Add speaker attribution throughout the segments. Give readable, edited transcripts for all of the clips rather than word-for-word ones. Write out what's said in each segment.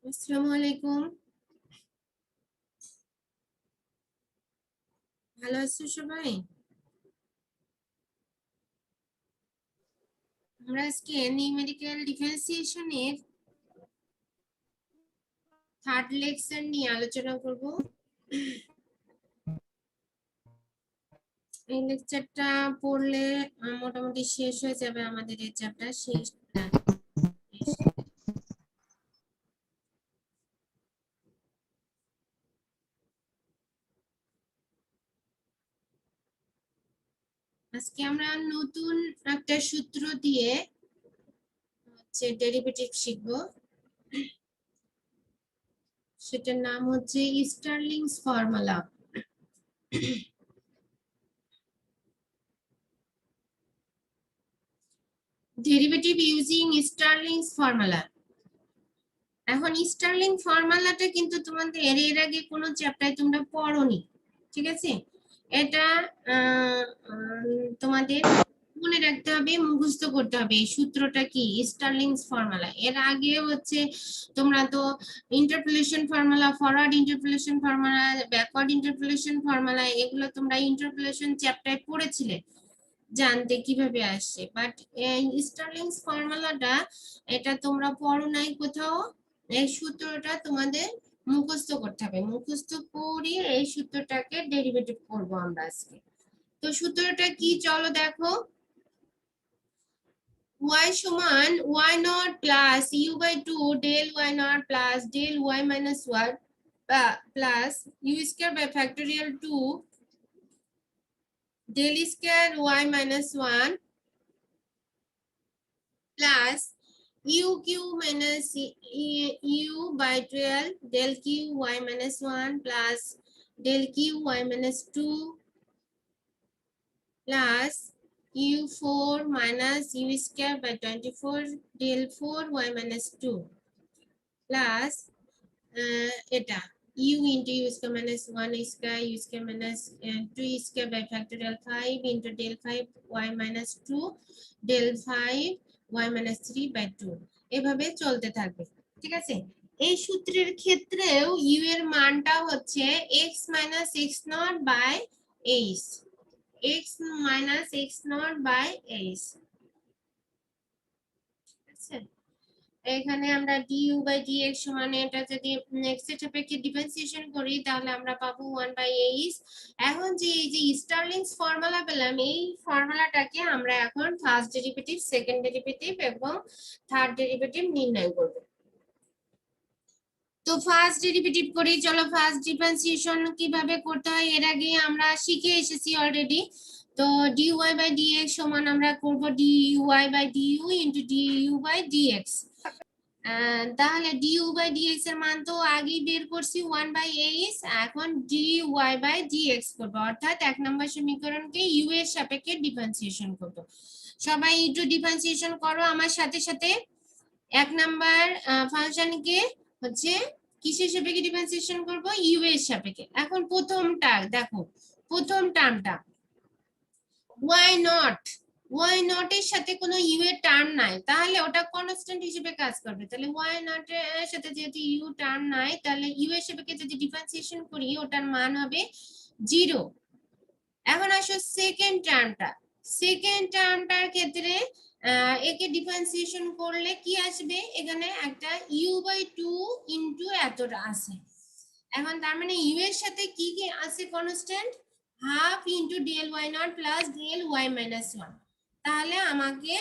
Speaker 1: আসসালামু আলাইকুম, ভালো আছো সবাই? আমরা আজকে নিউমেরিক্যাল ডিফারেন্সিয়েশনের থার্ড লেকচার নিয়ে আলোচনা করব। এই লেকচারটা পড়লে মোটামুটি শেষ হয়ে যাবে আমাদের এই চ্যাপ্টার শেষ। আজকে আমরা নতুন একটা সূত্র দিয়ে হচ্ছে ডেরিভেটিভ শিখব। সেটার নাম হচ্ছে Stirling's formula. Derivative using Stirling's formula. এখন স্টার্লিং ফর্মুলাটা কিন্তু তোমাদের এর আগে কোনো চ্যাপ্টারে তোমরা পড়োনি, ঠিক আছে? এটা তোমাদের মনে রাখতে হবে, মুখস্থ করতে হবে এই সূত্রটা কি, স্টার্লিংস ফর্মুলা। এর আগে হচ্ছে তোমরা তো interpolation formula, forward interpolation formula, backward interpolation formula, এগুলো তোমরা ইন্টারপোলেশন চ্যাপ্টারে পড়েছিলে, জানতে কিভাবে আসছে। বাট স্টার্লিংস ফর্মুলাটা এটা তোমরা পড়ো নাই কোথাও। এই সূত্রটা তোমাদের মুখস্থ করতে হবে, মুখস্থ করে এই সূত্রটাকে ডেরিভেটিভ করব আমরা আজকে। তো সূত্রটা কি চলো দেখো। y সমান y naught plus u by 2 del y naught plus del y minus 1 plus u square by factorial 2 del square y minus 1 plus u cube minus u by 12 del q y minus 1 plus del q y minus 2 plus u4 minus u square by 24 del 4 y minus 2 plus এটা u into u square minus 1 square u square minus 2 square by factorial 5 into del 5 y minus 2 del 5 y minus 3 by 2 এভাবে চলতে থাকবে, ঠিক আছে? এই সূত্রের ক্ষেত্রেও u এর মানটা হচ্ছে x minus x naught by h, x minus x naught by h, ঠিক আছে? এখানে আমরা du বাই dx সমান এটা যদি x এর সাপেক্ষে ডিফারেন্সিয়েশন করি তাহলে আমরা পাবো 1 বাই h। এখন যে এই যে স্টার্লিংস ফর্মুলা পেলাম, এই ফর্মুলাটাকে আমরা এখন ফার্স্ট ডেরিভেটিভ, সেকেন্ড ডেরিভেটিভ এবং থার্ড ডেরিভেটিভ নির্ণয় করব। তো ফার্স্ট ডেরিভেটিভ করি চলো। ফার্স্ট ডিফারেন্সিয়েশন কিভাবে করতে হয় এর আগে আমরা শিখে এসেছি অলরেডি। তো dy বাই dx সমান আমরা করব dy by du into du by dx। তাহলে du বাই dx এর মান তো আগেই বের করছি 1 বাই h, এখন dy বাই dx করব, অর্থাৎ এক নম্বর সমীকরণকে u এর সাপেক্ষে ডিফারেন্সিয়েশন করব। সবাই একটু ডিফারেন্সিয়েশন করো আমার সাথে সাথে। এক নাম্বার ফাংশনকে হচ্ছে কিসের সাপেক্ষে ডিফারেন্সিয়েশন করব, u এর সাপেক্ষে। এখন প্রথমটা দেখো, প্রথম টার্মটা y নট, y নট এর সাথে কোনো u এর টার্ম নাই, তাহলে ওটা কনস্ট্যান্ট হিসেবে কাজ করবে। তাহলে y নট এর সাথে যেহেতু u টার্ম নাই, তাহলে u এর সাপেক্ষে যদি ডিফারেন্সিয়েশন করি ওটার মান হবে 0। এখন আসো সেকেন্ড টার্মটা, সেকেন্ড টার্মটার ক্ষেত্রে একে ডিফারেন্সিয়েশন করলে কি আসবে, এখানে একটা u বাই 2 ইনটু এতটা আছে। এখন তার মানে u এর সাথে কি কি আছে constant, half into del y naught plus del y minus 1। তাহলে আমাকে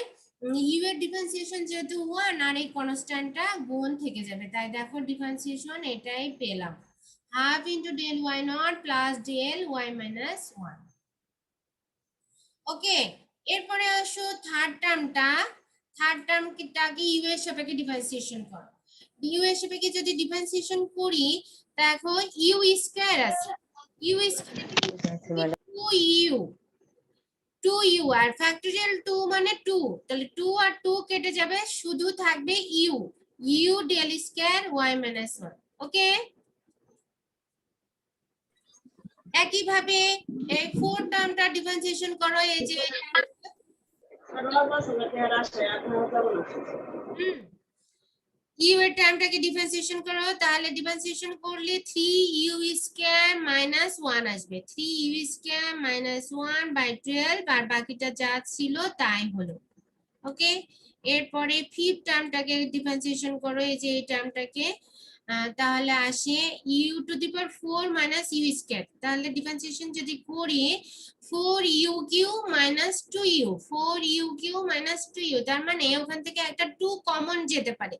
Speaker 1: u এর ডিফারেন্সিয়েশন যেহেতু 1 আর এই কনস্ট্যান্টটা গুণ থেকে যাবে, তাই দেখো ডিফারেন্সিয়েশন এটাই পেলাম, half into del y naught plus del y minus 1। Okay, এরপরে আসো থার্ড টার্মটা। থার্ড টার্মটাকে ইউ এর সাপেক্ষে ডিফারেন্সিয়েশন করো। ইউ এর সাপেক্ষে যদি ডিফারেন্সিয়েশন করি দেখো ইউ স্কয়ার আছে, ইউ স্কয়ার 2u 2u আর ফ্যাক্টোরিয়াল 2 মানে 2, তাহলে 2 আর 2 কেটে যাবে, শুধু থাকবে u del square y minus 1। Okay, একই ভাবে এই 4 টার্মটা ডিফারেন্সিয়েশন করো, এই যে u এর টার্মটাকে ডিফারেন্সিয়েশন করো, তাহলে ডিফারেন্সিয়েশন করলে 3u স্কয়ার মাইনাস 1 আসবে, 3u স্কয়ার মাইনাস 1 বাই 12, আর বাকিটা যা ছিল তাই হলো। ওকে, এরপরে ফিফথ টার্মটাকে ডিফারেন্সিয়েশন করো, এই যে এই টার্মটাকে, তাহলে আসে u two the power 4 minus u square, তাহলে ডিফারেন্সিয়েশন যদি করি 4u Q minus 2u, 4u Q minus 2u, তার মানে ওখান থেকে একটা 2 কমন যেতে পারে,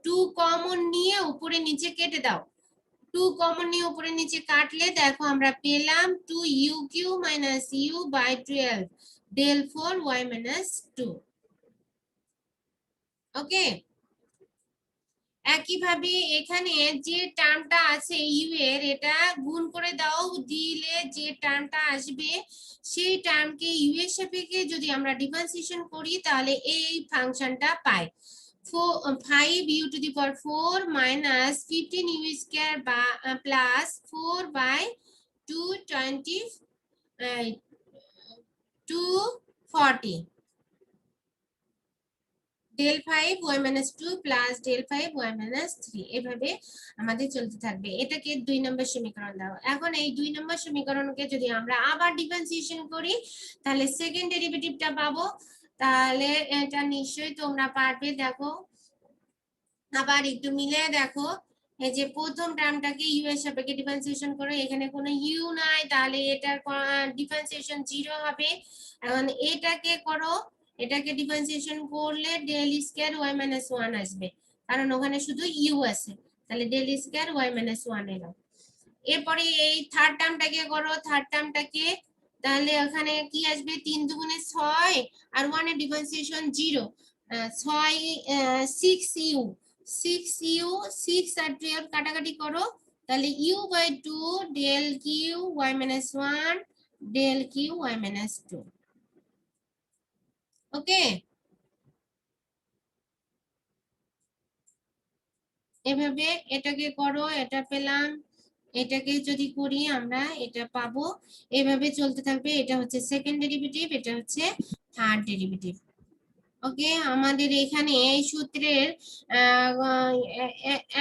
Speaker 1: 2 কমন নিয়ে উপরে নিচে কেটে দাও, 2 কমন নিয়ে উপরে নিচে কাটলে দেখো আমরা পেলাম 2u cube minus u by 12 del 4y minus 2। Okay, একইভাবে এখানে যে টার্মটা আছে ইউ এর, এটা গুণ করে দাও, দিলে যে টার্মটা আসবে সেই টার্মকে ইউ এর সাপেক্ষে যদি আমরা ডিফারেন্সিয়েশন করি তাহলে এই ফাংশনটা পাই, 5u two the power 4 minus 15u square বা plus 4 by 220 240 del 5 y minus 2 plus del 5 y minus 3, এভাবে আমাদের চলতে থাকবে। এটাকে 2 নম্বর সমীকরণ দাও। এখন এই 2 নম্বর সমীকরণকে যদি আমরা আবার ডিফারেন্সিয়েশন করি তাহলে সেকেন্ড ডেরিভেটিভটা পাবো, তাহলে এটা নিশ্চয়ই তোমরা পারবে। দেখো আবার একটু মিলে দেখো, এই যে প্রথম টার্মটাকে ইউ এর সাপেক্ষে ডিফারেন্সিয়েশন করে, এখানে কোনো ইউ নাই, তাহলে এটার ডিফারেন্সিয়েশন 0 হবে। এখন এটাকে করো, এটাকে ডিফারেন্সিয়েশন করলে ডেল স্কয়ার y মাইনাস 1 আসবে, কারণ ওখানে শুধু ইউ আছে, তাহলে ডেল স্কয়ার y মাইনাস 1 এলো। এরপরে এই থার্ড টার্মটাকে করো, থার্ড টার্মটাকে, তাহলে ওখানে কি আসবে, 3 দুগুণে 6 আর 1 এর ডিফারেন্সিয়েশন 0, 6 6u, 6u, 6 আর 12 কাটাকাটি করো, তাহলে u by 2 del cube y minus 1 del cube y minus 2। Okay, এভাবে এটাকে করো, এটা পেলাম, এটাকে যদি করি আমরা এটা পাবো, এভাবে চলতে থাকবে। এটা হচ্ছে সেকেন্ড ডেরিভেটিভ, এটা হচ্ছে থার্ড ডেরিভেটিভ। ওকে, আমাদের এখানে এই সূত্রের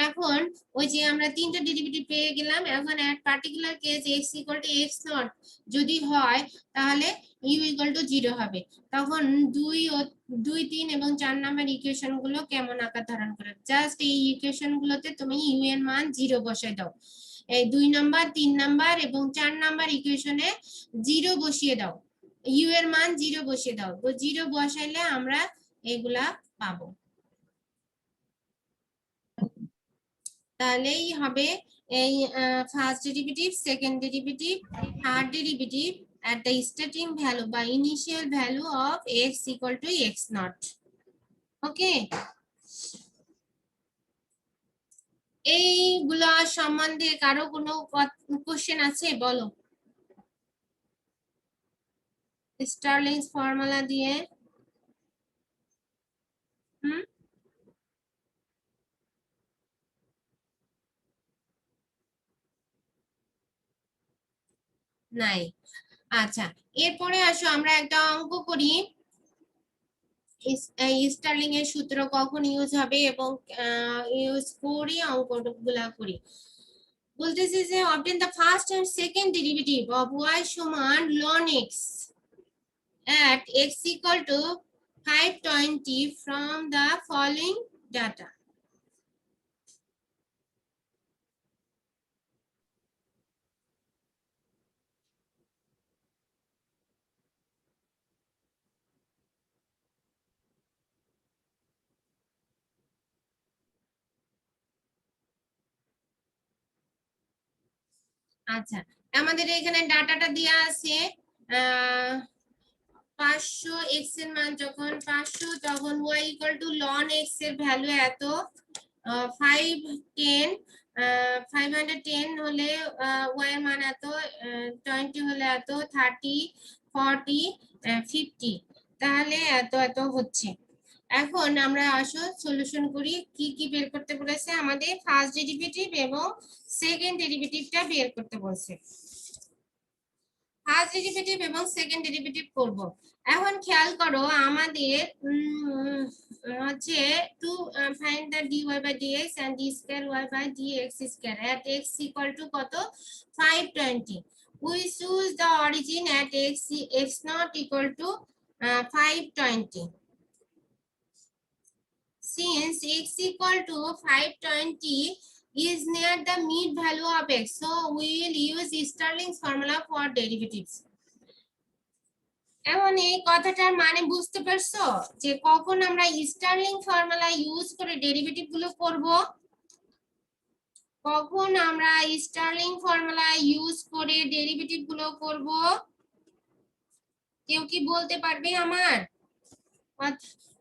Speaker 1: এখন ওই যে আমরা তিনটা ডেরিভেটিভ পেয়ে গেলাম, এখন এক particular case x equal to x not যদি হয় তাহলে u ইকুয়াল টু 0 হবে, তখন 2 3 এবং 4 নাম্বার ইকুয়েশন গুলো কেমন আকার ধারণ করে, জাস্ট এই ইকুয়েশন গুলোতে তুমি u এর মান 0 বসায় দাও, এই 2 নাম্বার 3 নাম্বার এবং 4 নাম্বার ইকুয়েশনে 0 বসিয়ে দাও, ইউ এর মান 0 বসিয়ে দাও, তো 0 বসাইলে আমরা এগুলা পাবো, তাহলেই হবে এই first derivative, second derivative, third derivative at the starting value by initial value of x equal to x naught। ওকে, এইগুলা সম্বন্ধে কারো কোনো কোশ্চেন আছে? বলো, স্টারলিংস ফর্মুলা দিয়ে। নাই, আচ্ছা এরপরে আসো আমরা একটা অঙ্ক করি, স্টার্লিং এর সূত্র কখন ইউজ হবে এবং ইউজ করি অঙ্কগুলা করি। বলতেছে যে obtain the first and second derivative of y সমান ln x at x equal to 520 from the following data। আচ্ছা, আমাদের এখানে ডাটাটা দেয়া আছে 500 x এর মান যখন 500, তখন y equal to ln x এর ভ্যালু এত, 510 510 হলে y এর মান এত, 20 হলে এত, 30 40 50 তাহলে এত এত হচ্ছে। এখন আমরা আসো সলিউশন করি। কি কি বের করতে বলেছে আমাদের? ফার্স্ট ডেরিভেটিভ এবং সেকেন্ড ডেরিভেটিভটা বের করতে বলছে। ফার্স্ট ডেরিভেটিভ এবং সেকেন্ড ডেরিভেটিভ করব। এখন খেয়াল করো আমাদের হচ্ছে to find the dy by dx and d square y by dx square at x equal to কত 520. We choose the origin at x not equal to 520. Since x equal to 520 is near the mid value of x, so we will use Stirling's formula for derivatives. এখন এই কথাটার মানে বুঝতে পারছো যে কখন আমরা স্টার্লিং ফর্মুলা ইউজ করে ডেরিভেটিভ গুলো করব? কখন আমরা স্টার্লিং ফর্মুলা ইউজ করে ডেরিভেটিভ গুলো করব? কেউ কি বলতে পারবে আমার?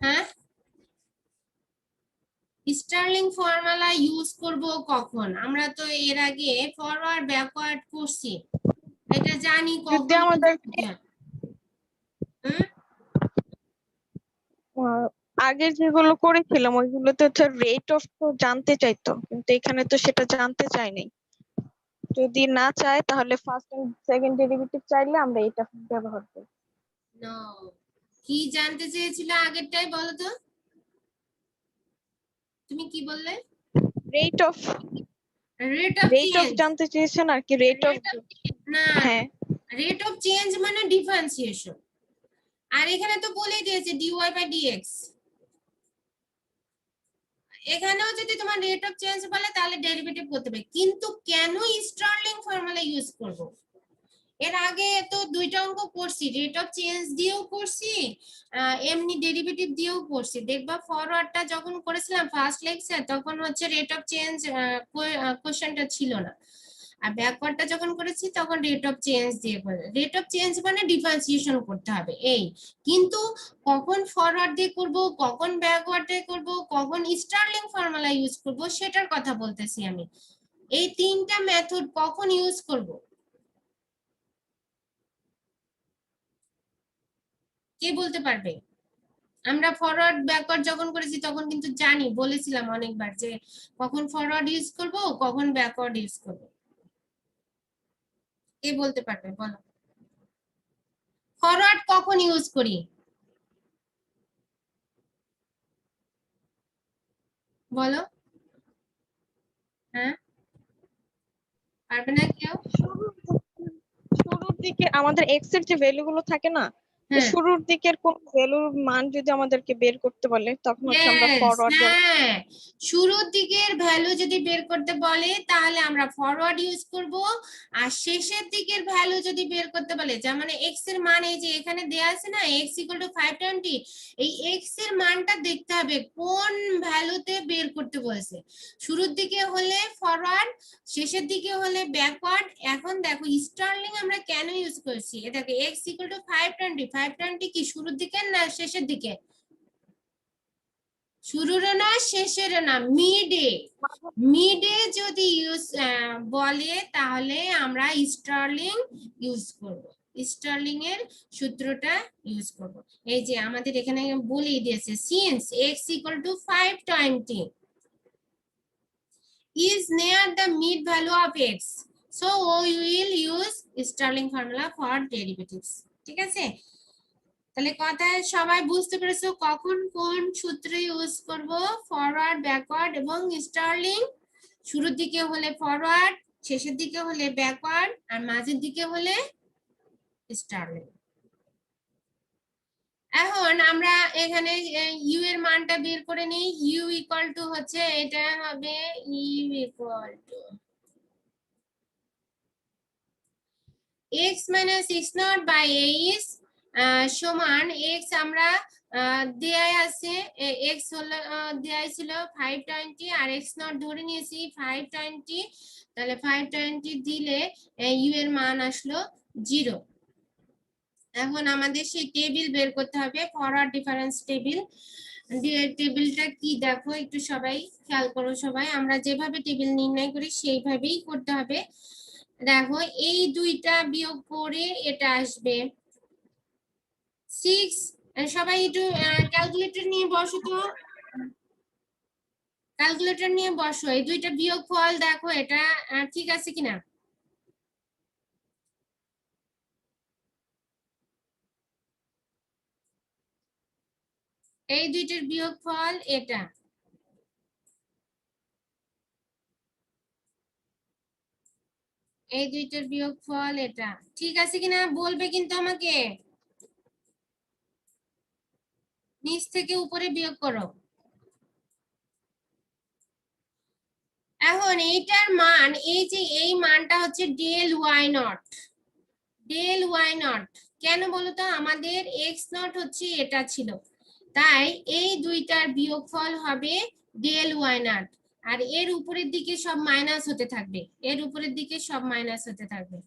Speaker 1: হ্যাঁ, স্টার্লিং ফর্মুলা ইউজ করব কখন? আমরা তো এর আগে ফরওয়ার্ড ব্যাকওয়ার্ড করছি, এটা জানি কখন
Speaker 2: আমাদের আগের যেগুলো করেছিলাম ওইগুলোতে হচ্ছে রেট অফ তো জানতে চাইতো, কিন্তু এখানে তো সেটা জানতে চাইনি। যদি না চায় তাহলে ফার্স্ট এন্ড সেকেন্ড ডেরিভেটিভ চাইলে আমরা এটা ব্যবহার করি।
Speaker 1: নো, কি জানতে চেয়েছিল আগেরটাই বলো তো, তুমি কি বললে?
Speaker 2: রেট অফ
Speaker 1: রেট অফ
Speaker 2: জানতে চেয়েছেন আর কি, রেট অফ
Speaker 1: না,
Speaker 2: হ্যাঁ
Speaker 1: রেট অফ চেঞ্জ মানে ডিফারেন্সিয়েশন। আর এখানে তো বলেই দিয়েছে dy বাই dx। এখানেও যদি তোমার রেট অফ চেঞ্জ বলে তাহলে ডেরিভেটিভ করতে হবে, কিন্তু কেন স্টার্লিং ফর্মুলা ইউজ করব? এর আগে তো দুইটা অঙ্ক করছি, রেট অফ চেঞ্জ দিয়েও করছি, এমনি ডেরিভেটিভ দিয়েও করছি। দেখবা ফরওয়ার্ডটা যখন করেছিলাম ফার্স্ট লেকচার তখন হচ্ছে রেট অফ চেঞ্জ কোশ্চেনটা ছিল না, আর ব্যাকওয়ার্ডটা যখন করেছি তখন রেট অফ চেঞ্জ দিয়ে করে। রেট অফ চেঞ্জ মানে ডিফারেন্সিয়েশন করতে হবে এই, কিন্তু কখন ফরওয়ার্ড দিয়ে করব, কখন ব্যাকওয়ার্ড দিয়ে করব, কখন স্টার্লিং ফর্মুলা ইউজ করব সেটার কথা বলতেছি আমি। এই তিনটা মেথড কখন ইউজ করব কে বলতে পারবে? আমরা ফরওয়ার্ড ব্যাকওয়ার্ড যখন করেছি তখন কিন্তু জানি, বলেছিলাম অনেকবার যে কখন ফরওয়ার্ড ইউজ করব কখন ব্যাকওয়ার্ড ইউজ করব। কে বলতে পারবে বলো? ফরওয়ার্ড কখন ইউজ করি বলো? হ্যাঁ, পারবে না কেউ?
Speaker 2: শুরুর দিকে আমাদের এক্স এর যে ভ্যালু গুলো থাকে না, শুরুর দিকের কোন ভ্যালুর মান যদি আমাদেরকে বের করতে বলে তখন হচ্ছে আমরা ফরওয়ার্ড।
Speaker 1: হ্যাঁ, শুরুর দিকের ভ্যালু যদি বের করতে বলে তাহলে আমরা ফরওয়ার্ড ইউজ করব, আর শেষের দিকের ভ্যালু যদি বের করতে বলে, যেমন মানে এক্স এর মান এই যে এখানে দেয়া আছে না x = 520, এই এক্স এর মানটা দেখতে হবে কোন ভ্যালুতে বের করতে বলেছে। শুরুর দিকে হলে ফরওয়ার্ড, শেষের দিকে হলে ব্যাকওয়ার্ড। এখন দেখো স্টার্লিং আমরা কেন ইউজ করছি, এটা x = 520, 520 কি শুরুর দিকে না শেষের দিকে? শুরুর না শেষের না, মিডে। মিডে যদি ইউজ বলে তাহলে আমরা স্টার্লিং ইউজ করব, স্টার্লিং এর সূত্রটা ইউজ করব। এই যে আমাদের এখানে বলেই দিয়েছে since x = 520 is near the mid value of x, so we will use Stirling formula for derivatives. ঠিক আছে, তাহলে কথায় সবাই বুঝতে পেরেছো কখন কোন সূত্র ইউজ করব? ফরওয়ার্ড, ব্যাকওয়ার্ড এবং স্টার্লিং। শুরুর দিকে হলে ফরওয়ার্ড, শেষের দিকে হলে ব্যাকওয়ার্ড, আর মাঝের দিকে হলে স্টার্লিং। এখন আমরা এখানে ইউ এর মানটা বের করে নিই। ইউ ইকুয়াল টু হচ্ছে এটা হবে u equal to x - x0 by h সমান x আমরা দেয়া আছে, x হলো দেয়া ছিল 520 আর x0 ধরে নিয়েছি 520, তাহলে 520 দিলে u এর মান আসলো 0। এখন আমাদের সেই টেবিল বের করতে হবে, ফরওয়ার্ড ডিফারেন্স টেবিল। টেবিলটা কি দেখো একটু সবাই খেয়াল করো, সবাই আমরা যেভাবে টেবিল নির্ণয় করি সেইভাবেই করতে হবে। দেখো এই দুইটা বিয়োগ করে এটা আসবে 6 সবাই একটু ক্যালকুলেটর নিয়ে বসো তো, ক্যালকুলেটর নিয়ে বসো, এই দুইটা বিয়োগফল দেখো এটা ঠিক আছে কিনা। এই দুইটার বিয়োগফল এটা, এই দুইটার বিয়োগফল এটা, ঠিক আছে কিনা বলবে কিন্তু আমাকে, নিচ থেকে উপরে বিয়োগ করো। এখন এইটার মান, এই যে এই মানটা হচ্ছে del Y naught, del Y naught কেন বলতো, আমাদের এক্স নট হচ্ছে এটা ছিল, তাই এই দুইটার বিয়োগফল হবে ডেল ওয়াই নট, আর এর উপরের দিকে সব মাইনাস হতে থাকবে, এর উপরের দিকে সব মাইনাস হতে থাকবে,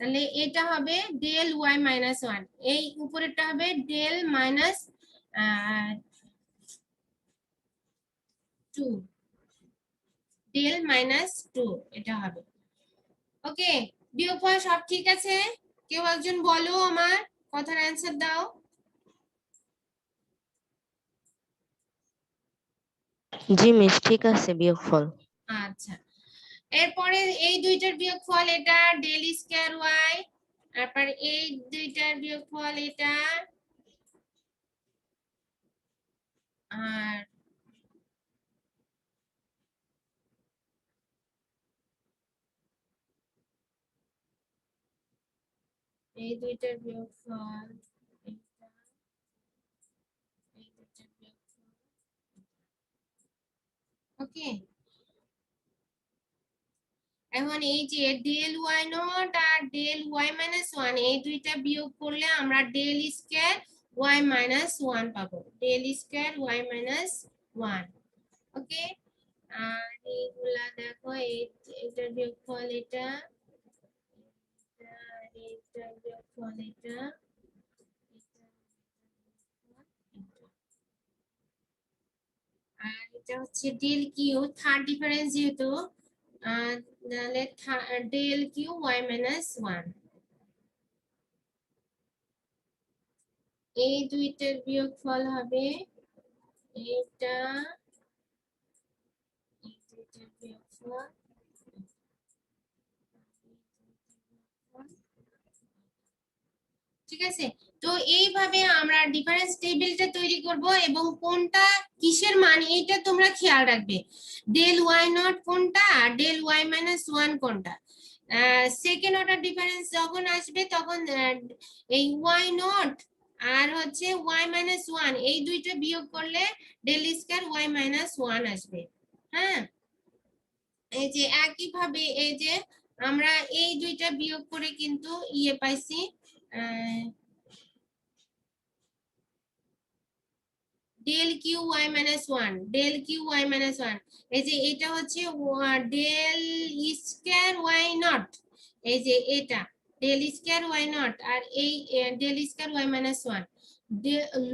Speaker 1: তাহলে এটা হবে ডেল ওয়াই মাইনাস ওয়ান, এই উপরেরটা হবে ডেল মাইনাস 2, ডেল মাইনাস 2 এটা হবে। ওকে, বিয়োগফল সব ঠিক আছে? কেউ একজন বলো, আমার কথার অ্যান্সার দাও।
Speaker 3: জি মিস, ঠিক আছে বিয়োগফল।
Speaker 1: আচ্ছা, এরপরে এই দুইটার বিয়োগফল এটা ডেল স্কয়ার ওয়াই, তারপর এই দুইটার বিয়োগফল এটা, আর এই দুইটার বিয়োগফল এটা, এই দুইটার বিয়োগফল। ওকে, এখন এই যে ডেল ওয়াই নট আর ডেল ওয়াই মাইনাস ওয়ান, এই দুইটা বিয়োগ করলে আমরা del square Y minus one পাবো, del square Y minus one. Okay, আর এইগুলা দেখো, এইটার বিয়োগফল এটা, আর এইটার বিয়োগফল এটা, আর এটা হচ্ছে ডেল কিউ, থার্ড ডিফারেন্স যেহেতু, তাহলে del cube y minus one, এই দুইটার বিয়োগফল হবে এটা, এই দুইটার বিয়োগফল, ঠিক আছে। তো এইভাবে আমরা ডিফারেন্স টেবিলটা তৈরি করব, এবং কোনটা কিসের মান এটা তোমরা খেয়াল রাখবে, ডেল ওয়াই নট কোনটা আর ডেল ওয়াই মাইনাস ওয়ান কোনটা। সেকেন্ড অর্ডার ডিফারেন্স যখন আসবে তখন এই ওয়াই নট আর হচ্ছে ওয়াই মাইনাস ওয়ান, এই দুইটা বিয়োগ করলে del square Y minus one আসবে। হ্যাঁ, এই যে একইভাবে এই যে আমরা এই দুইটা বিয়োগ করে কিন্তু ইয়ে পাইছি, del cube y minus one, del cube y minus one, এই যে এটা হচ্ছে ডেল স্কয়ার ওয়াই নট, এই যে এটা ডেল স্কয়ার ওয়াই নট, আর এই del square Y minus one,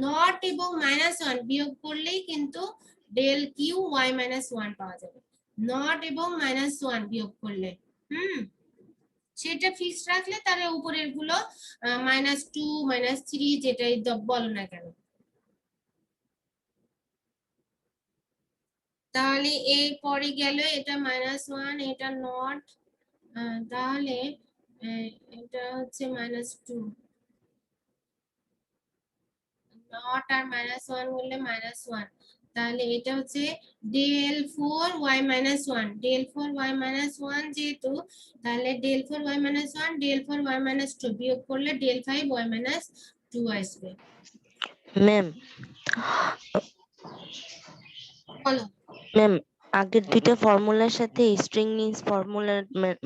Speaker 1: nought এবং মাইনাস ওয়ান বিয়োগ করলেই কিন্তু del cube y minus one পাওয়া যাবে, নট এবং মাইনাস ওয়ান বিয়োগ করলে। সেটা ফিক্স রাখলে তাহলে উপরের গুলো -2 -3 যেটাই বলো না কেন, তাহলে এই পরে গেল এটা -1, এটা নট, তাহলে এটা হচ্ছে -2, নট আর -1 বললে -1, তাহলে এটা হচ্ছে ডেল 4y - 1, ডেল 4y - 1 যেহেতু, তাহলে ডেল 4y - 1 ডেল 4y - 2 বিয়োগ করলে ডেল 5y - 2 আসবে।
Speaker 3: ম্যাম
Speaker 1: বলো।
Speaker 3: ম্যাম, আগের দুইটা ফর্মুলার সাথে স্ট্রিং নিউজ ফর্মুলার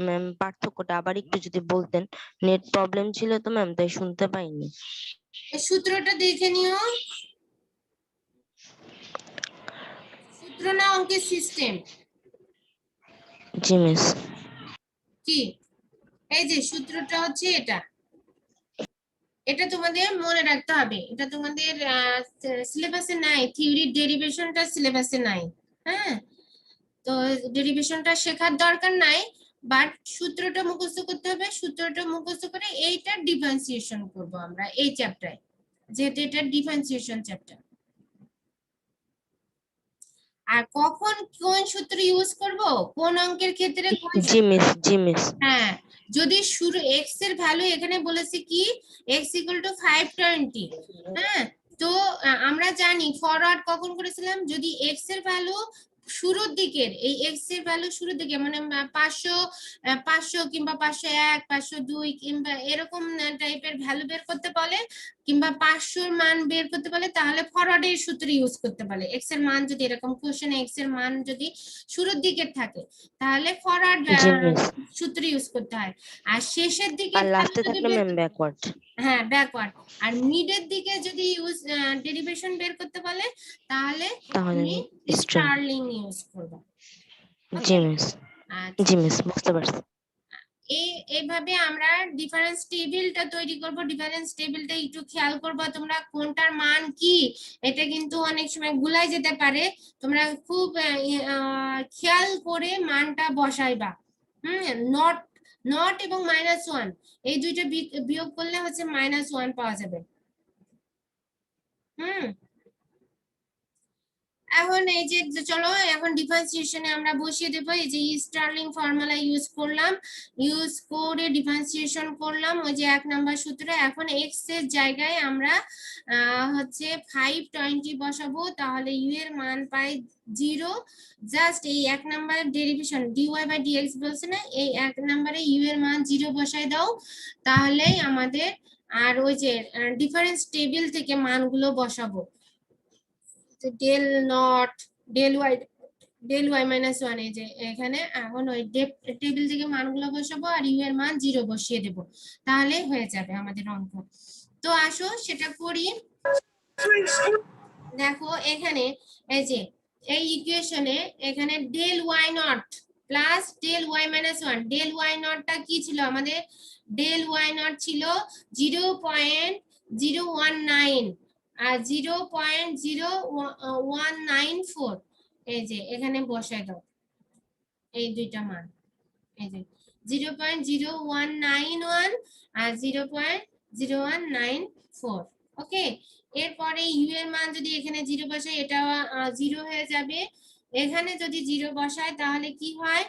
Speaker 3: ম্যাম পার্থক্যটা আবার একটু যদি বলতেন, নেট প্রবলেম ছিল তো ম্যাম, তাই শুনতে পাইনি।
Speaker 1: এই সূত্রটা দেখে নিও, সূত্র না অঙ্কের সিস্টেম।
Speaker 3: জি মিস।
Speaker 1: কি, এই যে সূত্রটা হচ্ছে এটা, এটা তোমাদের মনে রাখতে হবে, এটা তোমাদের সিলেবাসে নাই, থিওরির ডেরিভেশনটা সিলেবাসে নাই। হ্যাঁ, তো ডেরিভেশনটা শেখার দরকার নাই, বাট সূত্রটা মুখস্থ করতে হবে, সূত্রটা মুখস্থ করে এইটা ডিফারেন্সিয়েশন করব আমরা এই চ্যাপ্টারে। যেহেতু এটা ডিফারেন্সিয়েশন চ্যাপ্টার। আর কখন কোন সূত্র ইউজ করব, কোন অঙ্কের ক্ষেত্রে কোন
Speaker 3: জি মিস, জি মিস।
Speaker 1: হ্যাঁ, যদি শুরু x এর ভ্যালু এখানে বলেছে কি x = 520, হ্যাঁ, তো আমরা জানি ফরওয়ার্ড কখন করেছিলাম, যদি x এর ভ্যালু শুরুর দিকের, এই x এর ভ্যালু শুরুর দিকে মানে 500 কিংবা 501 502 কিংবা এরকম টাইপের ভ্যালু বের করতে বলে, কিংবা 500 এর মান বের করতে বলে, তাহলে ফরওয়ার্ডের সূত্র ইউজ করতে বলে। x এর মান যদি এরকম কোশ্চেনে x এর মান যদি শুরুর দিকে থাকে তাহলে ফরওয়ার্ড
Speaker 3: জি মিস।
Speaker 1: সূত্র ইউজ করতে হয়। আর শেষের দিকে
Speaker 3: আর লাস্টে থাকলে ম্যাম ব্যাকওয়ার্ড।
Speaker 1: হ্যাঁ ব্যাকওয়ার্ড। আর মিডের দিকে যদি ইউজ ডেরিভেশন বের করতে বলে তাহলে
Speaker 3: তাহলে
Speaker 1: তুমি
Speaker 3: স্ট্রিং।
Speaker 1: স্টার্লিং ইউজ করবে।
Speaker 3: জি মিস,
Speaker 1: আচ্ছা,
Speaker 3: জি মিস, বুঝতে পারছি।
Speaker 1: এইভাবে আমরা ডিফারেন্স টেবিলটা তৈরি করব। ডিফারেন্স টেবিলটা একটু খেয়াল করবা তোমরা, কোনটার মান কি, এটা কিন্তু অনেক সময় গুলাই যেতে পারে। তোমরা খুব খেয়াল করে মানটা বসাইবা। নট নট এবং -1 এই দুইটা বিয়োগ করলে হচ্ছে -1 পাওয়া যাবে। হুম, এখন এই যে চলো এখন ডিফারেন্সিয়েশনে আমরা বসিয়ে দেবো। এই যে স্টার্লিং ফর্মুলা ইউজ করলাম, ইউজ করে ডিফারেন্সিয়েশন করলাম ওই যে 1 নাম্বার সূত্রে। এখন x এর জায়গায় আমরা হচ্ছে 520 বসাবো, তাহলে u এর মান পাই 0। জাস্ট এই 1 নাম্বার ডেরিভেশন dy/dx বলছে না, এই 1 নাম্বারে u এর মান 0 বসাই দাও, তাহলেই আমাদের আর ওই যে ডিফারেন্স টেবিল থেকে মানগুলো বসাবো। ডেল নট ডেল y -1 এই যে এখানে এখন ওই টেবিল থেকে মানগুলো বসাবো আর ইউ এর মান 0 বসিয়ে দেব, তাহলে হয়ে যাবে আমাদের অঙ্ক। তো আসো সেটা করি। দেখো এখানে এই যে এই ইকুয়েশনে এখানে del y0 plus del y -1, del y0 টা কি ছিল আমাদের, ডেল y0 ছিল 0.019 আর 0.0194। এই যে এখানে বসায় দাও এই দুইটা মান, এই যে 0.0191 আর 0.0194। ওকে, এরপরে ইউ এর মান যদি এখানে 0 বসাই এটা 0 হয়ে যাবে। এখানে যদি 0 বসায় তাহলে কি হয়,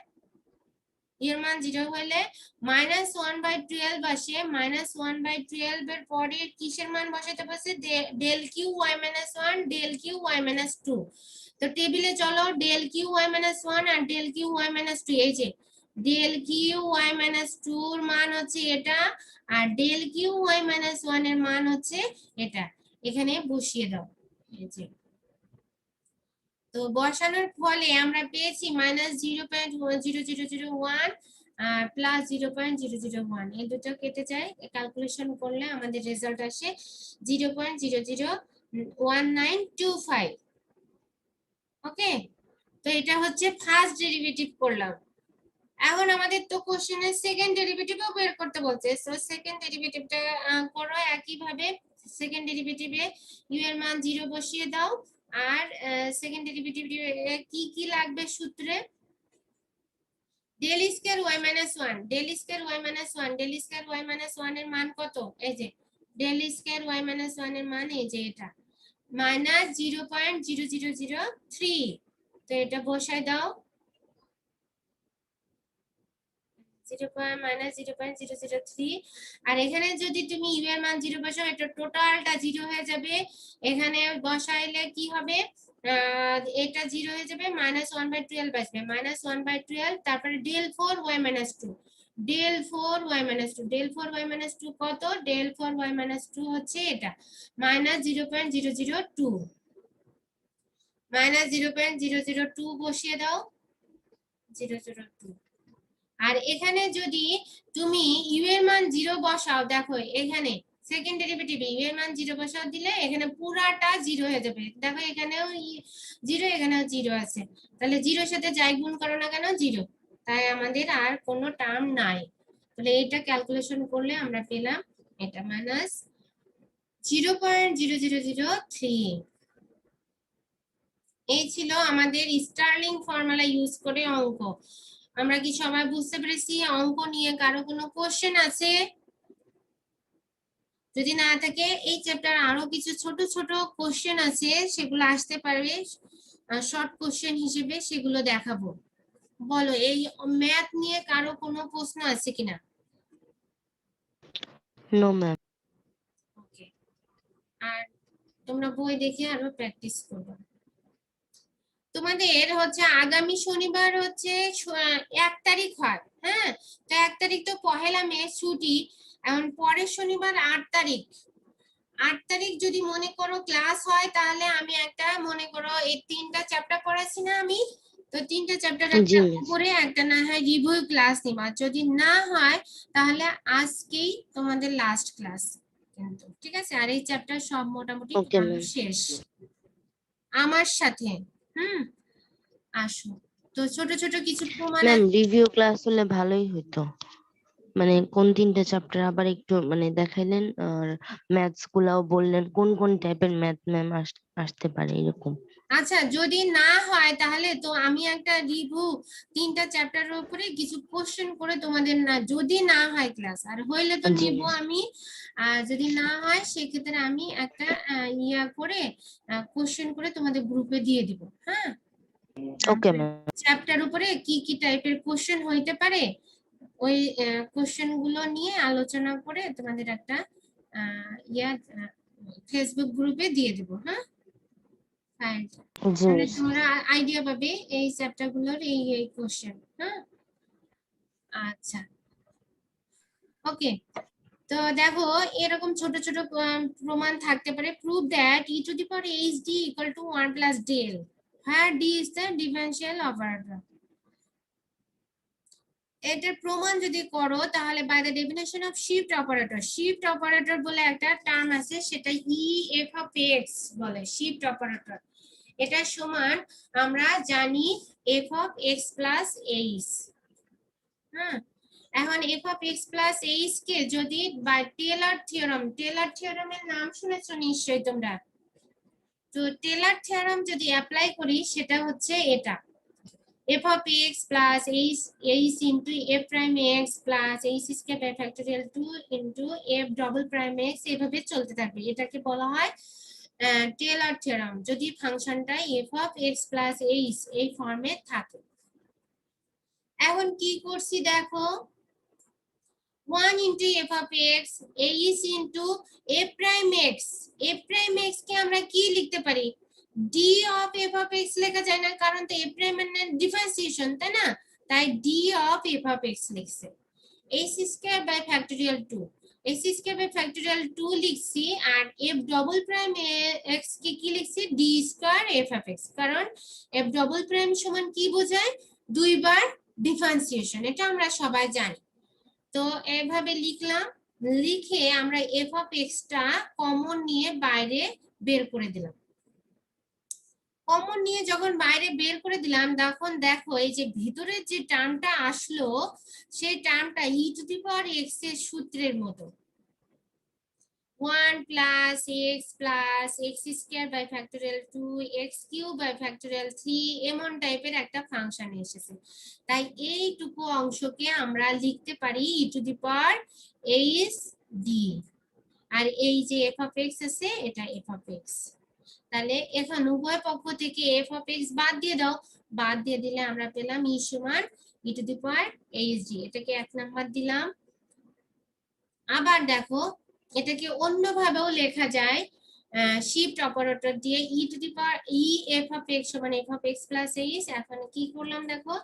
Speaker 1: এর মান 0 হলে -1/12 আসে। -1/12 এর পরে কিসের মান বসাতে বলছে, del cube y -1 del cube y -2। তো টেবিলে চলো, ডেল কিউ y -1 আর ডেল কিউ y -2, এই যে ডেল কিউ y -2 এর মান হচ্ছে এটা, আর ডেল কিউ y -1 এর মান হচ্ছে এটা, এখানে বসিয়ে দাও। এই যে তো বসানোর ফলে আমরা পেয়েছি -0.0001 আর প্লাস 0.001, এই দুটো কেটে যায়, ক্যালকুলেশন করলে আমাদের রেজাল্ট আসে 0.001925। ওকে, তো এটা হচ্ছে ফার্স্ট ডেরিভেটিভ করলাম। এখন আমাদের তো কোশ্চেনের সেকেন্ড ডেরিভেটিভও বের করতে বলছে, সো সেকেন্ড ডেরিভেটিভটা করো একই ভাবে। সেকেন্ড ডেরিভেটিভে ইউ এর মান 0 বসিয়ে দাও, আর সেকেন্ড ডেরিভেটিভ কি কি লাগবে সূত্রে, del square y -1 del square y -1 del square y -1 এর মান কত, এই যে ডেল স্কয়ার y -1 এর মান এই যে এটা -0.0003। তো এটা বসাই দাও, -0.003। আর এখানে যদি তুমি ইউ এর মান 0 বসাও এটা টোটালটা 0 হয়ে যাবে। এখানে বসাইলে কি হবে, এটা 0 হয়ে যাবে, -1/12 আসবে, -1/12। তারপরে del 4y -2 del 4y -2 del 4y -2 কত, ডেল 4y -2 হচ্ছে এটা -0.002 -0.002 বসিয়ে দাও, 002। আর এখানে যদি তুমি ইউ এর মান 0 বসাও, দেখো এখানে সেকেন্ড ডেরিভেটিভে ইউ এর মান 0 বসাও দিলে এখানে পুরাটা 0 হয়ে যাবে। দেখো এখানেও 0 এখানেও 0 আছে, তাহলে 0 এর সাথে যাই গুণ করো না কেন 0, তাই আমাদের আর কোনো টার্ম নাই। তাহলে এটা ক্যালকুলেশন করলে আমরা পেলাম এটা -0.0003। এই ছিল আমাদের স্টার্লিং ফর্মুলা ইউজ করে অঙ্ক। আমরা কি সবাই বুঝতে পেরেছি? অঙ্ক নিয়ে কারো কোনো কোশ্চেন আছে? যদি না থাকে এই চ্যাপ্টার আরো কিছু ছোট ছোট কোশ্চেন আছে, সেগুলো আসতে পারবে শর্ট কোশ্চেন হিসেবে, সেগুলো দেখাবো। বলো, এই ম্যাথ নিয়ে কারো কোনো প্রশ্ন আছে কিনা?
Speaker 3: No ma'am.
Speaker 1: ওকে, আর তোমরা বই দেখে আরো প্র্যাকটিস করবে। তোমাদের হচ্ছে আগামী শনিবার হচ্ছে 1 তারিখ হয়, হ্যাঁ? তো 1 তারিখ তো পহেলা মে ছুটি। এখন পরের শনিবার 8 তারিখ, 8 তারিখ যদি মনে করো ক্লাস হয়, তাহলে আমি একটা মনে করো এই 3টা চ্যাপ্টার পড়াচ্ছি না আমি, তো 3টা চ্যাপ্টার
Speaker 3: জি
Speaker 1: একটা
Speaker 3: মিস।
Speaker 1: উপরে একটা না হয় রিভিউ ক্লাস নিবা। যদি না হয় তাহলে আজকেই তোমাদের লাস্ট ক্লাস কিন্তু, ঠিক আছে? আর এই চ্যাপ্টার সব মোটামুটি
Speaker 3: ওকে
Speaker 1: পড়ানো
Speaker 3: ম্যাম।
Speaker 1: শেষ আমার সাথে। হুম, আসো। তো ছোট ছোট কিছু প্রমাণ
Speaker 3: ম্যাম
Speaker 1: আছে।
Speaker 3: রিভিউ ক্লাস হলে ভালোই হতো, মানে কোন 3টে চ্যাপ্টার আবার একটু মানে দেখাইলেন, আর ম্যাথস গুলাও বললেন কোন কোন টাইপের ম্যাথ ম্যাম আসতে পারে এরকম।
Speaker 1: আচ্ছা, যদি না হয় তাহলে তো আমি একটা রিভিউ 3টা চ্যাপ্টারের উপরে কিছু কোশ্চেন করে তোমাদের, না যদি না হয় ক্লাস, আর হইলে তো
Speaker 3: জি
Speaker 1: নিব
Speaker 3: মিস।
Speaker 1: আমি। আর যদি না হয় সেক্ষেত্রে আমি একটা ইয়া করে কোশ্চেন করে তোমাদের গ্রুপে দিয়ে দিব, হ্যাঁ?
Speaker 3: Okay ma'am.
Speaker 1: চ্যাপ্টার উপরে কি কি টাইপের কোশ্চেন হইতে পারে, ওই কোশ্চেন গুলো নিয়ে আলোচনা করে তোমাদের একটা ইয়া ফেসবুক গ্রুপে দিয়ে দিব, হ্যাঁ? ফাইলটা,
Speaker 3: জি
Speaker 1: তাহলে
Speaker 3: মিস।
Speaker 1: তোমরা আইডিয়া পাবে এই চ্যাপ্টার গুলোর এই এই কোশ্চেন, হ্যাঁ? আচ্ছা, ওকে। তো দেখো, এরকম ছোট ছোট প্রমাণ থাকতে পারে। Prove that e two the power hd equal to 1 plus del, where d is the differential operator। এটার প্রমাণ যদি করো তাহলে by the definition of shift operator, shift operator বলে একটা টার্ম আছে, সেটা ই এফ অফ এক্স বলে শিফট অপারেটর। এটা সমান আমরা জানি F of X plus H, হ্যাঁ? এখন F of X plus H কে যদি বাই টেলর থিওরাম, টেলর থিওরামের নাম শুনেছো নিশ্চয়ই তোমরা, তো টেলর থিওরাম যদি অ্যাপ্লাই করি সেটা হচ্ছে এটা, f of x plus h into f prime x plus h square by factorial 2 into f double prime x, এভাবে চলতে থাকবে। এটাকে বলা হয় টেলর থিওরাম, যদি ফাংশনটা f of x plus h এই ফর্মে থাকে। এখন কি করছি দেখো, 1 into f of x h into f prime x, f prime x কে আমরা কি লিখতে পারি? d of f of x লেখা যায় না, কারণ তো f prime এর ডিফারেন্সিয়েশন, তাই না? তাই d of f of x লিখছে। h square by factorial 2, h square by factorial 2 লিখছি, আর f double prime x কে কি লিখছি? d square f of x, কারণ f double prime সমান কি বোঝায়? দুইবার ডিফারেন্সিয়েশন, এটা আমরা সবাই জানি। তো এভাবে লিখলাম, লিখে আমরা f of x টা কমন নিয়ে বাইরে বের করে দিলাম। কমন নিয়ে যখন বাইরে বের করে দিলাম, তখন দেখো এই যে ভিতরের যে টার্মটা আসলো, সেই টার্মটা e two the power x এর সূত্রের মতো, 1 plus x square by factorial 2 x cube by factorial 3 এমন টাইপের একটা ফাংশন এসেছে। তাই এইটুকু অংশকে আমরা লিখতে পারি e two the power hd, আর এই যে f of x আছে এটা f of x। তাহলে এখন উভয় পক্ষ থেকে f of x বাদ দিয়ে দাও, বাদ দিয়ে দিলে আমরা পেলাম e সমান e two the power hd, এটাকে 1 নাম্বার দিলাম। আবার দেখো, এটাকে অন্যভাবেও লেখা যায় শিফট অপারেটর দিয়ে, e two the power e f of x সমান f of x plus h। এখন কি করলাম দেখো,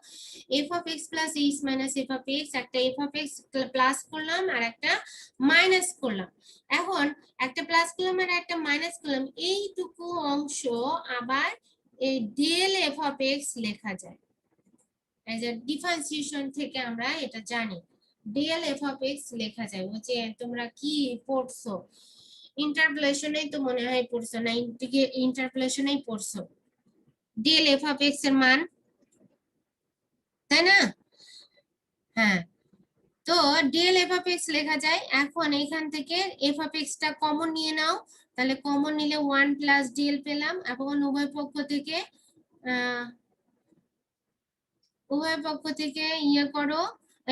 Speaker 1: f of x plus h minus f of x, একটা f of x প্লাস করলাম আর একটা মাইনাস করলাম। এখন একটা প্লাস করলাম আর একটা মাইনাস করলাম, এইটুকু অংশ আবার এই ডেল f of x লেখা যায়। এই যে ডিফারেন্সিয়েশন থেকে আমরা এটা জানি, ডেল f of x লেখা যায়। ওই যে তোমরা কি পড়ছো, ইন্টারপোলেশনেই তো মনে হয় পড়ছো, না ইন্টারপোলেশনেই পড়ছো ডেল f of x এর মান, তাই না? হ্যাঁ, তো ডেল f of x লেখা যায়। এখন এখান থেকে f of x টা কমন নিয়ে নাও, তাহলে কমন নিলে 1 প্লাস ডেল পেলাম। এবং উভয় পক্ষ থেকে ইয়ে করো,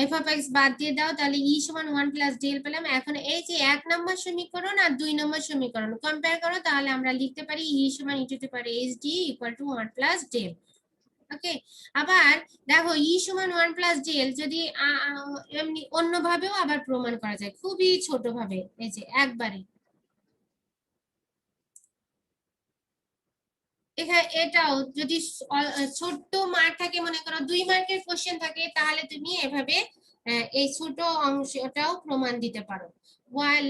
Speaker 1: এফ অফ এক্স বাদ দিয়ে দাও, তাহলে ই সমান 1 প্লাস ডেল পেলাম। এখন এই যে 1 নম্বর সমীকরণ আর 2 নম্বর সমীকরণ কম্পেয়ার করো, তাহলে আমরা লিখতে পারি ই সমান E to the power H D equal to 1 plus del. Okay, আবার দেখো ই সমান 1 প্লাস ডেল যদি এমনি অন্যভাবেও আবার প্রমাণ করা যায়, খুবই ছোট ভাবে, এই যে একবারে এখানে এটাও যদি ছোট্ট মার্ক থাকে, মনে করো 2 মার্কের কোশ্চেন থাকে, তাহলে তুমি এভাবে এই ছোট অংশটাও প্রমাণ দিতে পারো।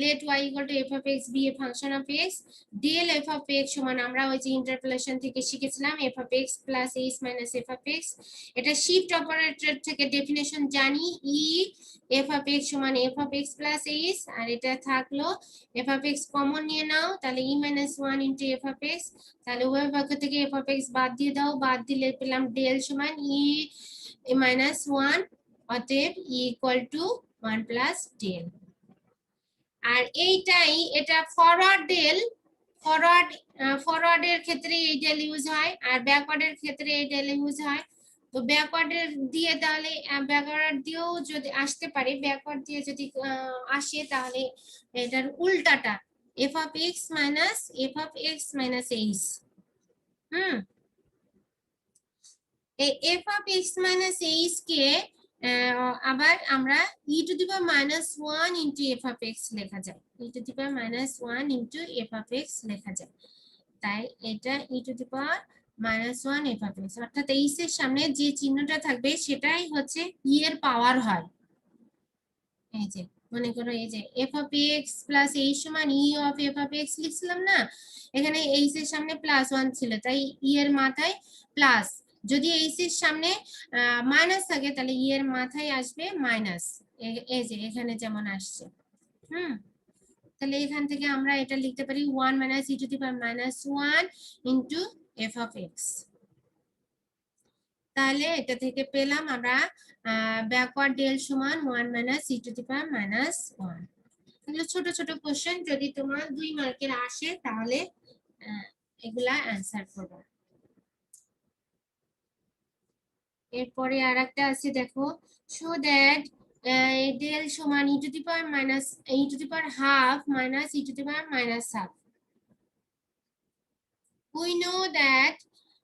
Speaker 1: let y equal to f of x be a function of x, del f of x সমান আমরা ওই যে ইন্টারপোলেশন থেকে শিখেছিলাম f of x plus h minus f of x। এটা শিফট অপারেটর থেকে ডেফিনেশন জানি, e f of x সমান f of x plus h, আর এটা থাকলো f of x কমন নিয়ে নাও, তাহলে e minus 1 into f of x, তাহলে উভয় পক্ষ থেকে f of x বাদ দিয়ে দাও, বাদ দিলে পেলাম ডেল সমান e minus 1, অতএব e equal to 1 plus del. আর এইটাই এটা ফরওয়ার্ড ডেল, ফরওয়ার্ডের ক্ষেত্রে এই ডেল ইউজ হয়, আর ব্যাকওয়ার্ডের ক্ষেত্রে এই ডেল ইউজ হয়। তো ব্যাকওয়ার্ডের দিয়ে তাহলে ব্যাকওয়ার্ড দিয়েও যদি আসতে পারে, ব্যাকওয়ার্ড দিয়ে যদি আসে তাহলে এটার উল্টাটা f of x minus f of x minus h। এই f of x minus h কে আবার আমরা e to the power minus 1 into f of x লেখা যায়, e to the power minus 1 into f of x লেখা যায়। তাই এটা e to the power minus 1 f of x, অর্থাৎ h এর সামনে যে চিহ্নটা থাকবে সেটাই হচ্ছে e এর পাওয়ার হয়। এই যে মনে করো এই যে f of x plus h সমান e of f of x লিখছিলাম না, এখানে h এর সামনে প্লাস 1 ছিল, তাই e এর মাথায় প্লাস, যদি h এর সামনে মাইনাস থাকে তাহলে e এর মাথায় আসবে মাইনাস, এই যে এখানে যেমন আসছে। তাহলে এখান থেকে আমরা এটা লিখতে পারি 1 minus e to the power minus 1 into f of x। তাহলে এটা থেকে পেলাম আমরা ব্যাকওয়ার্ড ডেল সমান 1 minus e to the power minus 1। এগুলো ছোট ছোট কোশ্চেন, যদি তোমার 2 মার্কের আসে তাহলে এগুলা অ্যানসার করবে। এরপরে আরেকটা আছে দেখো, শো দ্যাট ডেল সমান e to the power minus e to the power half minus e to the power minus half। We know that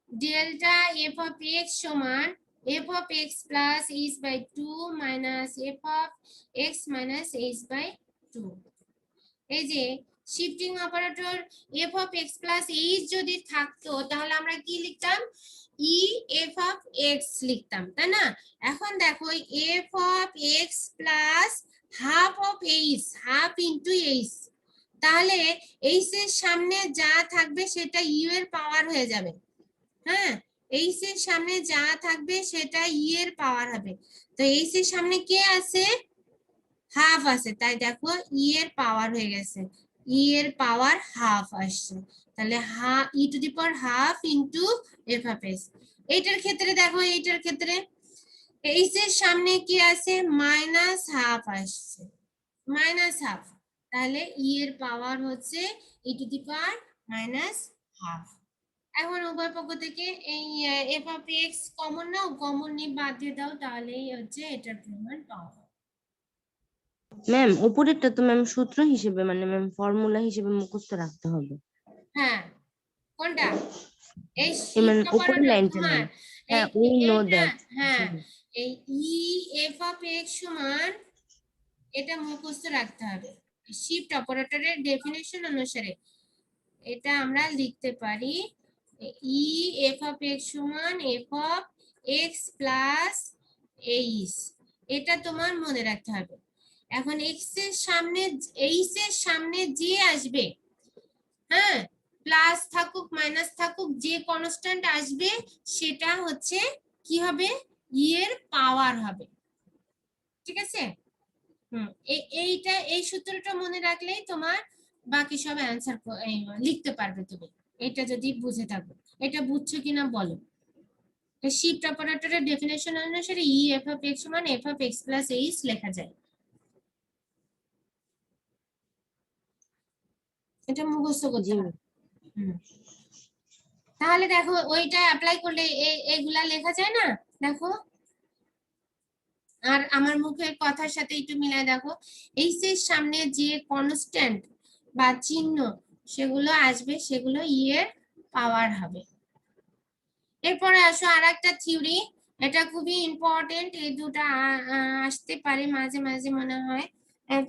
Speaker 1: delta f of x সমান f of x plus h by 2 minus f of x minus h by 2। এই যে shifting operator f of x plus h যদি থাকতো তাহলে আমরা কি লিখতাম, e f of x লিখতাম, তাই না? এখন দেখো f of x plus half of h, half into h, তাহলে h এর সামনে যা থাকবে সেটা u এর পাওয়ার হয়ে যাবে। হ্যাঁ, h এর সামনে যা থাকবে সেটা e এর পাওয়ার হবে। তো h এর সামনে কে আছে, হাফ আছে, তাই দেখো e এর পাওয়ার হয়ে গেছে, e এর পাওয়ার হাফ আসছে, তাহলে e to the power half into f of x। এইটার ক্ষেত্রে দেখো, এইটার ক্ষেত্রে h এর সামনে কি আছে, মাইনাস হাফ আসছে, মাইনাস হাফ, তাহলে e এর পাওয়ার হচ্ছে e to the power minus half। এখন উভয় পক্ষ থেকে এই f of x common now, common নিয়ে বাদ দিয়ে দাও, তাহলেই হচ্ছে এটার প্রমাণ পাওয়া।
Speaker 3: ম্যাম উপরেরটা তো ম্যাম সূত্র হিসেবে মানে ম্যাম ফর্মুলা হিসেবে মুখস্থ রাখতে হবে।
Speaker 1: হ্যাঁ, কোনটা? এই
Speaker 3: মানে
Speaker 1: শিফট
Speaker 3: উপরের
Speaker 1: অপারেটর
Speaker 3: লাইনটা
Speaker 1: তোমার,
Speaker 3: ম্যাম। হ্যাঁ, we know that।
Speaker 1: হ্যাঁ, এই ই f of x সমান, এটা মুখস্থ রাখতে হবে। শিফট অপারেটরের ডেফিনিশন অনুসারে এটা আমরা লিখতে পারি ই f of x সমান f of x plus h, এটা তোমার মনে রাখতে হবে। এখন x এর সামনে h এর সামনে যে আসবে, হ্যাঁ, প্লাস থাকুক মাইনাস থাকুক, যে কনস্ট্যান্ট আসবে সেটা হচ্ছে কি হবে, ই এর পাওয়ার হবে। ঠিক আছে? এইটা এই সূত্রটা মনে রাখলেই তোমার বাকি সব অ্যানসার লিখতে পারবে তুমি, এটা যদি বুঝে থাকো। এটা বুঝছো কিনা বলো। শিফট অপারেটরের ডেফিনিশন অনুসারে ই এফ অফ এক্স সমান F of X plus H লেখা যায়। এটা মুখস্থ করতে হবে। তাহলে দেখো ওইটা অ্যাপ্লাই করলে এগুলা লেখা যায় না, দেখো আর আমার মুখের কথার সাথে একটু মিলায় দেখো, এইচ এর সামনে যে কনস্ট্যান্ট বা চিহ্ন সেগুলো আসবে, সেগুলো ই এর পাওয়ার হবে। এরপরে আসো আর একটা থিওরি, এটা খুবই ইম্পর্টেন্ট, এই দুটা আসতে পারে মাঝে মাঝে মনে হয়।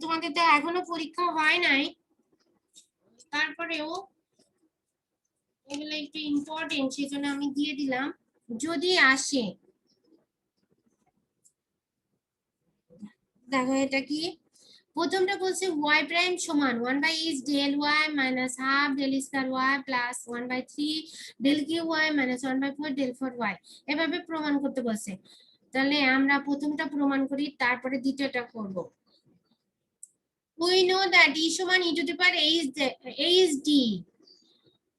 Speaker 1: তোমাদের তো এখনো পরীক্ষা হয় নাই, তারপরেও এগুলো একটু ইম্পর্টেন্ট, সেজন্য আমি দিয়ে দিলাম। যদি আসে, দেখো এটা কি, প্রথমটা বলছে y প্রাইম সমান 1/h del y minus half del square y plus 1/3 del cube y minus 1/4 del 4y, এভাবে প্রমাণ করতে বলছে। তাহলে আমরা প্রথমটা প্রমাণ করি, তারপরে দ্বিতীয়টা করব। we know that e সমান e two the power hd,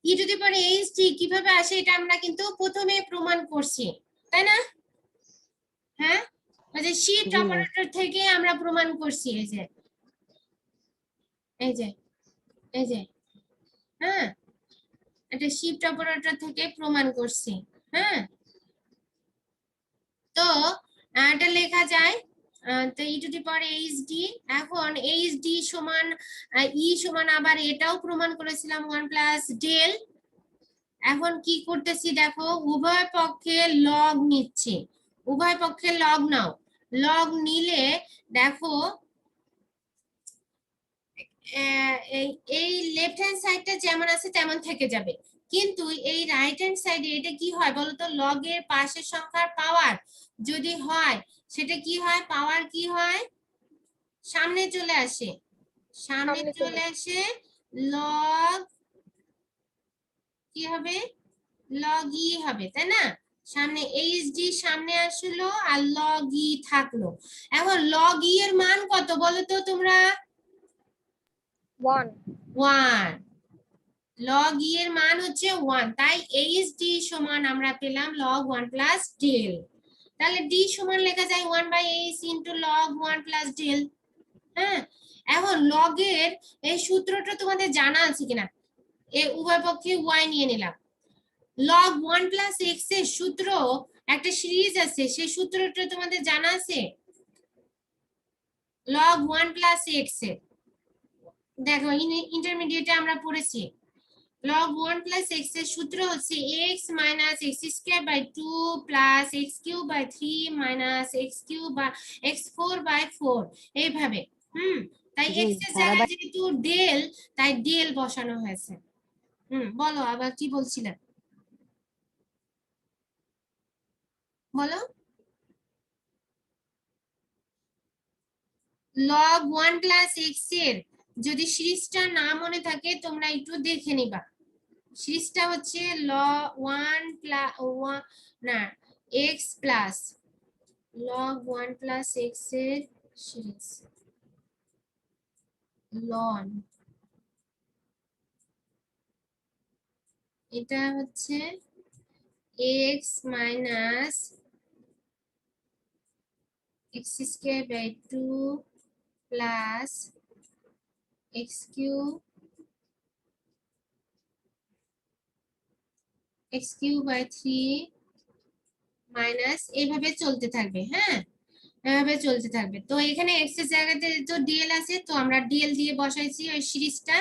Speaker 1: e two the power hd কিভাবে আসে এটা আমরা কিন্তু প্রথমে প্রমাণ করছি, তাই না? হ্যাঁ, ওই যে শিফট
Speaker 3: জি ম্যাম।
Speaker 1: অপারেটর থেকে আমরা প্রমাণ করছি, এই যে এই যে এই যে, হ্যাঁ, এটা শিফট অপারেটর থেকে প্রমাণ করছি। হ্যাঁ, তো এটা লেখা যায়, তো E to the power H D. এখন এইচ ডি সমান ই সমান, আবার এটাও প্রমাণ করেছিলাম 1 প্লাস ডেল। এখন কি করতেছি দেখো, উভয় পক্ষে লগ নিচ্ছি, উভয় পক্ষে লগ নাও। লগ নিলে দেখো এই লেফট হ্যান্ড সাইডটা যেমন আছে তেমন থেকে যাবে, কিন্তু এই রাইট হ্যান্ড সাইডে এটা কি হয় বলতো, লগের পাশের সংখ্যার পাওয়ার যদি হয়, সেটা কি হয়, পাওয়ার কি হয়, সামনে চলে আসে, সামনে চলে আসে, লগ কি হবে, লগ ই হবে, তাই না? সামনে এইচডি সামনে আসলো আর লগ ই থাকলো। এখন লগ ই এর মান কত বলো তো তোমরা?
Speaker 2: 1
Speaker 1: 1। লগ ই এর মান হচ্ছে 1, তাই এইচডি সমান আমরা পেলাম লগ 1 প্লাস ডেল। তাহলে ডি সমান লেখা যায় 1/h into log 1 plus del. হ্যাঁ, এখন লগের এই সূত্রটা তোমাদের জানা আছে কিনা, উভয় পক্ষে y নিয়ে নিলাম। লগ 1 প্লাস x এর সূত্র একটা সিরিজ আছে, সেই সূত্রটা তোমাদের জানা আছে, লগ 1 প্লাস x এর, দেখো ইন্টারমিডিয়েটে আমরা পড়েছি। log 1 plus x এর সূত্র হচ্ছে x minus x square by 2 plus x cube by 3 minus x cube by x4 by 4, এইভাবে। তাই
Speaker 3: জি
Speaker 1: x এর
Speaker 3: সারা
Speaker 1: জায়গায় যেহেতু ডেল, তাই ডেল বসানো হয়েছে। বলো আবার কি বলছিলেন, বলো। log 1 plus x এর যদি সিরিজটা না মনে থাকে তোমরা একটু দেখে নিবা, সিরিজটা হচ্ছে log 1 plus 1 না x plus log 1 plus x এর সিরিজ ln, এটা হচ্ছে x minus x square by 2 plus x cube by 3 minus, এইভাবে চলতে থাকবে। হ্যাঁ, এভাবে চলতে থাকবে। তো এখানে x এর জায়গাতে তো dl আছে, তো আমরা dl দিয়ে বসাইছি ওই সিরিজটা,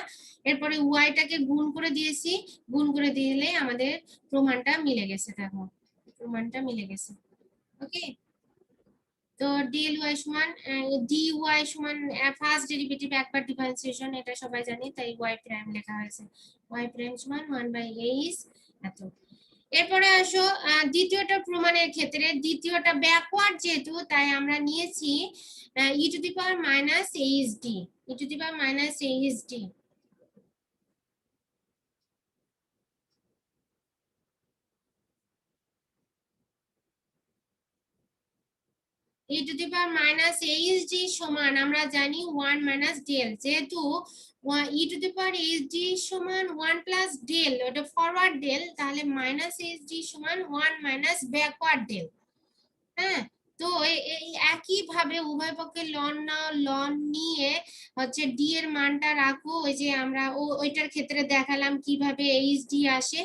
Speaker 1: এরপরে y টাকে গুণ করে দিয়েছি, গুণ করে দিলে আমাদের প্রমাণটা মিলে গেছে, দেখো প্রমাণটা মিলে গেছে। ওকে, তো dly সমান dy সমান ফার্স্ট ডেরিভেটিভ একবার ডিফারেন্সিয়েশন, এটা সবাই জানি, তাই y প্রাইম লেখা হয়েছে, y প্রাইম সমান 1/h এত। এরপরে আসো দ্বিতীয়টা প্রমাণের ক্ষেত্রে, দ্বিতীয়টা ব্যাকওয়ার্ড যেহেতু, তাই আমরা নিয়েছি E to the power minus HD, E to the power minus HD. E to the power minus HD সমান আমরা জানি 1 মাইনাস ডেল, যেহেতু ই টু দি পাওয়ার এইচডি সমান 1 প্লাস ডেল, ওটা ফরওয়ার্ড ডেল, তাহলে মাইনাস এইচডি সমান 1 মাইনাস ব্যাকওয়ার্ড ডেল। হ্যাঁ, তো এই একই ভাবে উভয় পক্ষে লন নাও, লন নিয়ে হচ্ছে ডি এর মানটা রাখো, ওই যে আমরা ওইটার ক্ষেত্রে দেখালাম কিভাবে এইচডি আসে।